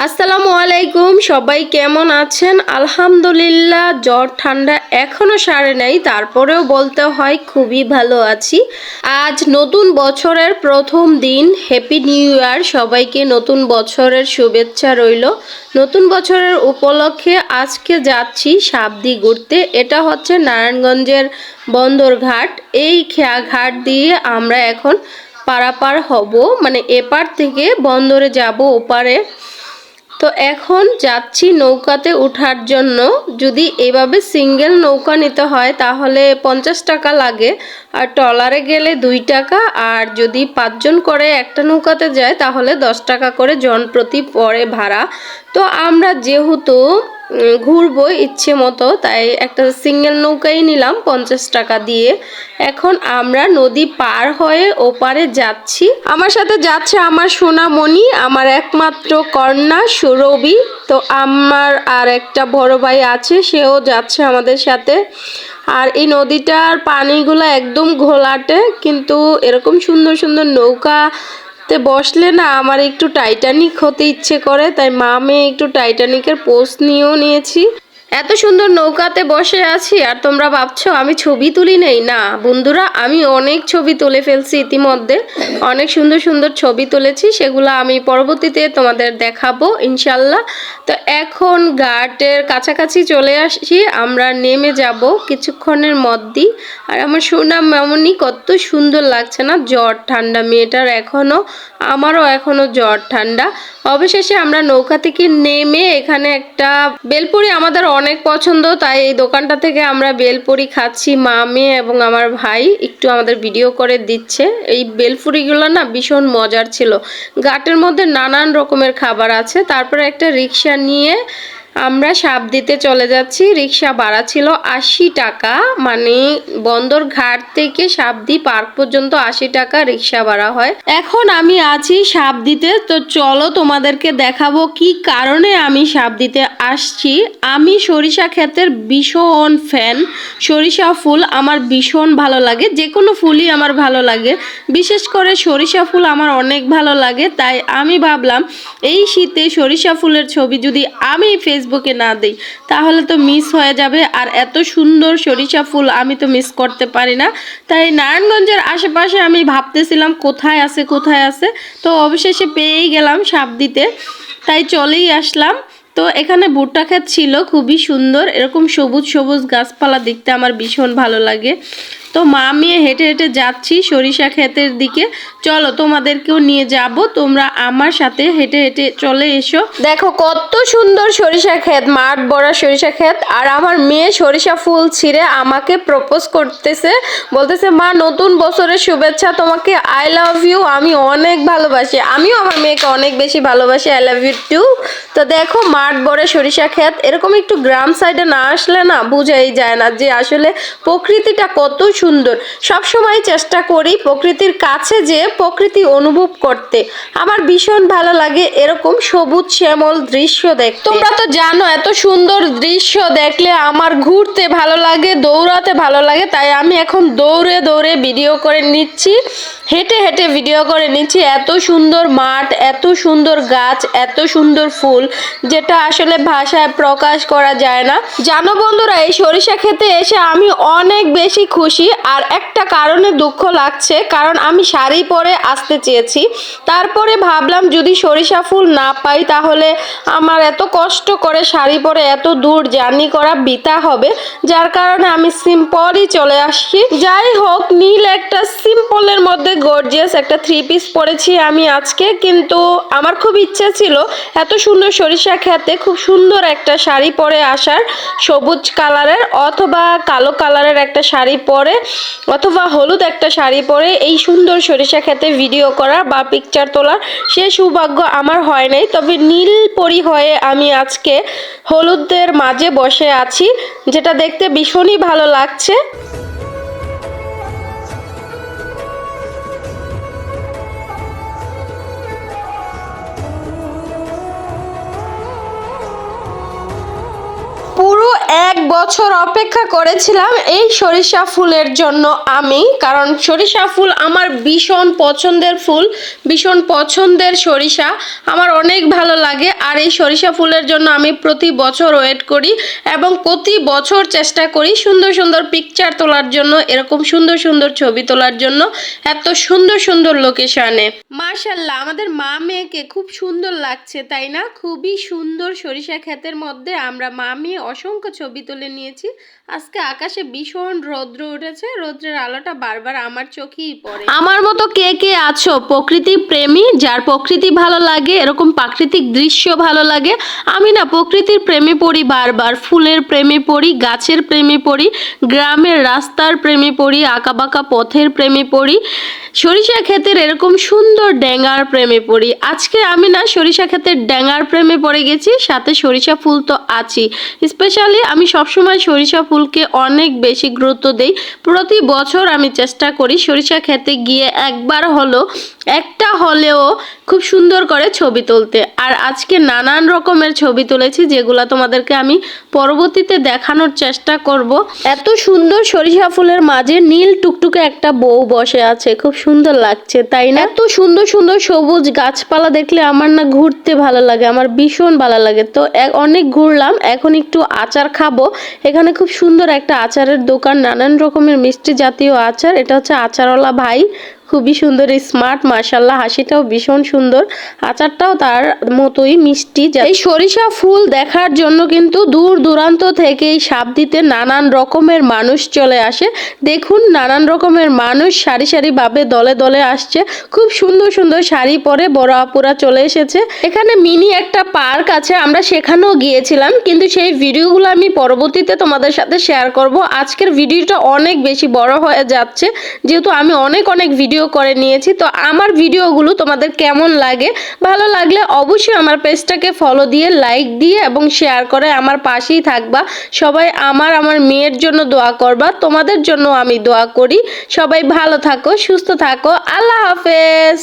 আসসালামু আলাইকুম, সবাই কেমন আছেন? আলহামদুলিল্লাহ, জ্বর ঠান্ডা এখনো সারে নাই, তারপরেও বলতে হয় খুবই ভালো আছি। আজ নতুন বছরের প্রথম দিন। হ্যাপি নিউ ইয়ার, সবাইকে নতুন বছরের শুভেচ্ছা রইল। নতুন বছরের উপলক্ষে আজকে যাচ্ছি সাবদি ঘুরতে। এটা হচ্ছে নারায়ণগঞ্জের বন্দরঘাট। এই ঘাট দিয়ে আমরা এখন পারাপার হব, মানে এপার থেকে বন্দরে যাব ওপারে। তো এখন যাচ্ছি নৌকাতে ওঠার জন্য। যদি এভাবে সিঙ্গেল নৌকা নিতে হয় তাহলে 50 টাকা লাগে, আর ট্রলারে গেলে 2 টাকা, আর যদি 5 জন করে একটা নৌকাতে যায় তাহলে 10 টাকা করে জন প্রতি পড়ে ভাড়া। তো আমরা যেহেতু ঘুরবো ইচ্ছে মতো, তাই একটা সিঙ্গেল নৌকাই নিলাম 50 টাকা দিয়ে। এখন আমরা নদী পার হয়ে ওপারে যাচ্ছি। আমার সাথে যাচ্ছে আমার সোনামণি, আমার একমাত্র কন্যা সুরভি। তো আমার আর একটা বড় ভাই আছে, সেও যাচ্ছে আমাদের সাথে। আর এই নদীটার পানিগুলো একদম ঘোলাটে, কিন্তু এরকম সুন্দর সুন্দর নৌকাতে বসলে না আমার একটু টাইটানিক হতে ইচ্ছে করে, তাই মা মেয়ে একটু টাইটানিকের পোজ নিয়েও নিয়েছি। এত সুন্দর নৌকাতে বসে আছি আর তোমরা ভাবছো আমি ছবি তুলি নেই? না বন্ধুরা, আমি অনেক ছবি তুলে ফেলছি ইতিমধ্যে। অনেক সুন্দর সুন্দর ছবি তুলেছি, সেগুলো আমি পরবর্তীতে তোমাদের দেখাবো ইনশাল্লাহ। তো এখন ঘাটের কাছাকাছি চলে আসছি, আমরা নেমে যাব কিছুক্ষণের মধ্যেই। আর আমার সোনা মামনি কত সুন্দর লাগছে না? জ্বর ঠান্ডা মেয়েটার এখনো, আমারও এখনো জ্বর ঠান্ডা। অবশেষে আমরা নৌকা থেকে নেমে এখানে একটা বেলপুরি আমাদের অনেক পছন্দ, তাই এই দোকানটা থেকে আমরা বেলপুরি খাচ্ছি। মা মেয়ে এবং আমার ভাই একটু আমাদের ভিডিও করে দিচ্ছে। এই বেলপুরিগুলো না ভীষণ মজার ছিল। ঘাটের মধ্যে নানান রকমের খাবার আছে। তারপরে একটা রিক্সা নিয়ে আমরা সাবদিতে চলে যাচ্ছি। রিক্সা ভাড়া ছিল 80 টাকা, মানে বন্দর ঘাট থেকে সাবদি পার্ক পর্যন্ত 80 টাকা রিক্সা ভাড়া হয়। এখন আমি আছি সাবদিতে, তো চলো তোমাদেরকে দেখাবো কি কারণে আমি সাবদিতে আসছি। আমি সরিষা ক্ষেতের ভীষণ ফ্যান। সরিষা ফুল আমার ভীষণ ভালো লাগে, যে কোনো ফুলই আমার ভালো লাগে, বিশেষ করে সরিষা ফুল আমার অনেক ভালো লাগে। তাই আমি ভাবলাম এই শীতে সরিষা ফুলের ছবি যদি আমি ফেসবুকে না দিই তাহলে তো মিস হয়ে যাবে, আর এত সুন্দর সরিষা ফুল আমি তো মিস করতে পারি না। তাই নারায়ণগঞ্জের আশেপাশে আমি ভাবতেছিলাম কোথায় আছে কোথায় আছে, তো অবশেষে পেয়েই গেলাম সাবদিতে, তাই চলেই আসলাম। তো এখানে ভুট্টা ক্ষেত ছিল, খুবই সুন্দর, এরকম সবুজ সবুজ গাছপালা দেখতে আমার ভীষণ ভালো লাগে। তো মা মেয়ে হেঁটে হেঁটে যাচ্ছি সরিষা ক্ষেতের দিকে। চলো তোমাদেরকেও নিয়ে যাব, তোমরা আমার সাথে হেঁটে হেঁটে চলে এসো। দেখো কত সুন্দর সরিষা ক্ষেত, মাঠ ভরা সরিষা ক্ষেত। আর আমার মেয়ে সরিষা ফুল ছিঁড়ে আমাকে প্রপোজ করতেছে, বলতেছে মা নতুন বছরের শুভেচ্ছা তোমাকে, আই লাভ ইউ। আমি অনেক ভালোবাসি, আমিও আমার মেয়েকে অনেক বেশি ভালোবাসি, আই লাভ ইউ টু। তো দেখো মাঠ ভরা সরিষা ক্ষেত, এরকম একটু গ্রাম সাইডে না আসলে না বোঝাই যায় না যে আসলে প্রকৃতিটা কত সুন্দর। সব সময় চেষ্টা করি প্রকৃতির কাছে যে প্রকৃতি অনুভব করতে। আমার ভীষণ ভালো লাগে এরকম সবুজ শ্যামল দৃশ্য দেখতে। তোমরা তো জানো এত সুন্দর দৃশ্য দেখলে আমার ঘুরতে ভালো লাগে, দৌড়াতে ভালো লাগে, তাই আমি এখন দৌড়ে দৌড়ে ভিডিও করে নিচ্ছি, হেঁটে হেঁটে ভিডিও করে নিচ্ছি। এত সুন্দর মাঠ, এত সুন্দর গাছ, এত সুন্দর ফুল, যেটা আসলে ভাষায় প্রকাশ করা যায় না। জানো বন্ধুরা, এই সরিষা খেতে এসে আমি অনেক বেশি খুশি। আর একটা কারণে দুঃখ লাগছে, কারণ আমি শাড়ি পরে আসতে চেয়েছি, তারপরে ভাবলাম যদি সরিষা ফুল না পাই তাহলে আমার এত কষ্ট করে শাড়ি পরে এত দূর জার্নি করা বৃথা হবে, যার কারণে আমি সিম্পলই চলে আসছি। যাই হোক, নীল একটা সিম্পলের মধ্যে গর্জিয়াস একটা 3 পিস পরেছি আমি আজকে, কিন্তু আমার খুব ইচ্ছে ছিল এত সুন্দর সরিষা খেতে খুব সুন্দর একটা শাড়ি পরে আসার, সবুজ কালারের অথবা কালো কালারের একটা শাড়ি পরে, অথবা হলুদ একটা শাড়ি পরে এই সুন্দর সরিষা খেতে ভিডিও করা বা পিকচার তোলার সে সৌভাগ্য আমার হয় নাই। তবে নীল পরি হয়ে আমি আজকে হলুদের মাঝে বসে আছি, যেটা দেখতে ভীষণই ভালো লাগছে। পুরো 1 বছর অপেক্ষা করেছিলাম এই সরিষা ফুলের জন্য আমি, কারণ সরিষা ফুল আমার ভীষণ পছন্দের ফুল, ভীষণ পছন্দের সরিষা আমার অনেক ভালো লাগে। আর এই সরিষা ফুলের জন্য আমি প্রতি বছর ওয়েট করি এবং প্রতি বছর চেষ্টা করি সুন্দর সুন্দর পিকচার তোলার জন্য, এরকম সুন্দর সুন্দর ছবি তোলার জন্য এত সুন্দর সুন্দর লোকেশনে। মাশাআল্লাহ, আমাদের মা মেয়েকে খুব সুন্দর লাগছে তাই না? খুবই সুন্দর সরিষা ক্ষেতের মধ্যে আমরা মা মেয়ে অসংখ্য ছবি তুলে নিয়েছি। আজকে আকাশে ভীষণ রৌদ্র উঠেছে, রৌদ্রের আলোটা বারবার আমার চোখেই পড়ে। আমার মতো কে কে আছো প্রকৃতি প্রেমী, যার প্রকৃতি ভালো লাগে, এরকম প্রাকৃতিক দৃশ্য ভালো লাগে? আমি না প্রকৃতির প্রেমে পড়ি, বারবার ফুলের প্রেমে পড়ি, গাছের প্রেমে পড়ি, গ্রামের রাস্তার প্রেমে পড়ি, আঁকাবাঁকা পথের প্রেমে পড়ি, সরিষা ক্ষেতের এরকম সুন্দর ড্যাঙার প্রেমে পড়ি। আজকে আমি না সরিষা ক্ষেতের ড্যাঙার প্রেমে পড়ে গেছি, সাথে সরিষা ফুল তো আছি। স্পেশালি আমি সবসময় সরিষা ফুলকে অনেক বেশি গুরুত্ব দেই। প্রতি বছর আমি চেষ্টা করি সরিষা ক্ষেতে গিয়ে একবার একটা হলেও খুব সুন্দর করে ছবি তুলতে। আর আজকে নানান রকমের ছবি তুলেছি, যেগুলো তোমাদেরকে আমি পরবর্তীতে দেখানোর চেষ্টা করব। এত সুন্দর সরিষা ফুলের মাঝে নীল টুকটুকে একটা বউ বসে আছে, খুব সুন্দর লাগছে তাই না? এত সুন্দর সুন্দর সবুজ গাছপালা দেখলে আমার না ঘুরতে ভালো লাগে, আমার ভীষণ ভালো লাগে। তো অনেক ঘুরলাম, এখন একটু আচার খাবো। এখানে খুব সুন্দর একটা আচারের দোকান, নানান রকমের মিষ্টি জাতীয় আচার। এটা হচ্ছে আচারওয়ালা ভাই, খুবই সুন্দর স্মার্ট, মাশাআল্লাহ, হাসিটাও ভীষণ সুন্দর, আচারটাও তার মতোই মিষ্টি। এই সরিষা ফুল দেখার জন্য কিন্তু দূর দূরান্ত থেকে এই সাবদিতে নানান রকমের মানুষ চলে আসে। দেখুন, নানান রকমের মানুষ সারি সারি ভাবে দলে দলে আসছে, খুব সুন্দর সুন্দর শাড়ি পরে বড় আপুরা চলে এসেছে। এখানে মিনি একটা পার্ক আছে, আমরা সেখানেও গিয়েছিলাম, কিন্তু সেই ভিডিওগুলো আমি পরবর্তীতে তোমাদের সাথে শেয়ার করব। আজকের ভিডিওটা অনেক বেশি বড় হয়ে যাচ্ছে, যেহেতু আমি অনেক ভিডিও করে নিয়েছি। তো আমার ভিডিওগুলো তোমাদের কেমন লাগে? ভালো লাগলে অবশ্যই আমার পেজটাকে ফলো দিয়ে, লাইক দিয়ে এবং শেয়ার করে আমার পাশেই থাকবা। সবাই আমার মেয়ের জন্য দোয়া করবা, তোমাদের জন্য আমি দোয়া করি। সবাই ভালো থাকো, সুস্থ থাকো, আল্লাহ হাফেজ।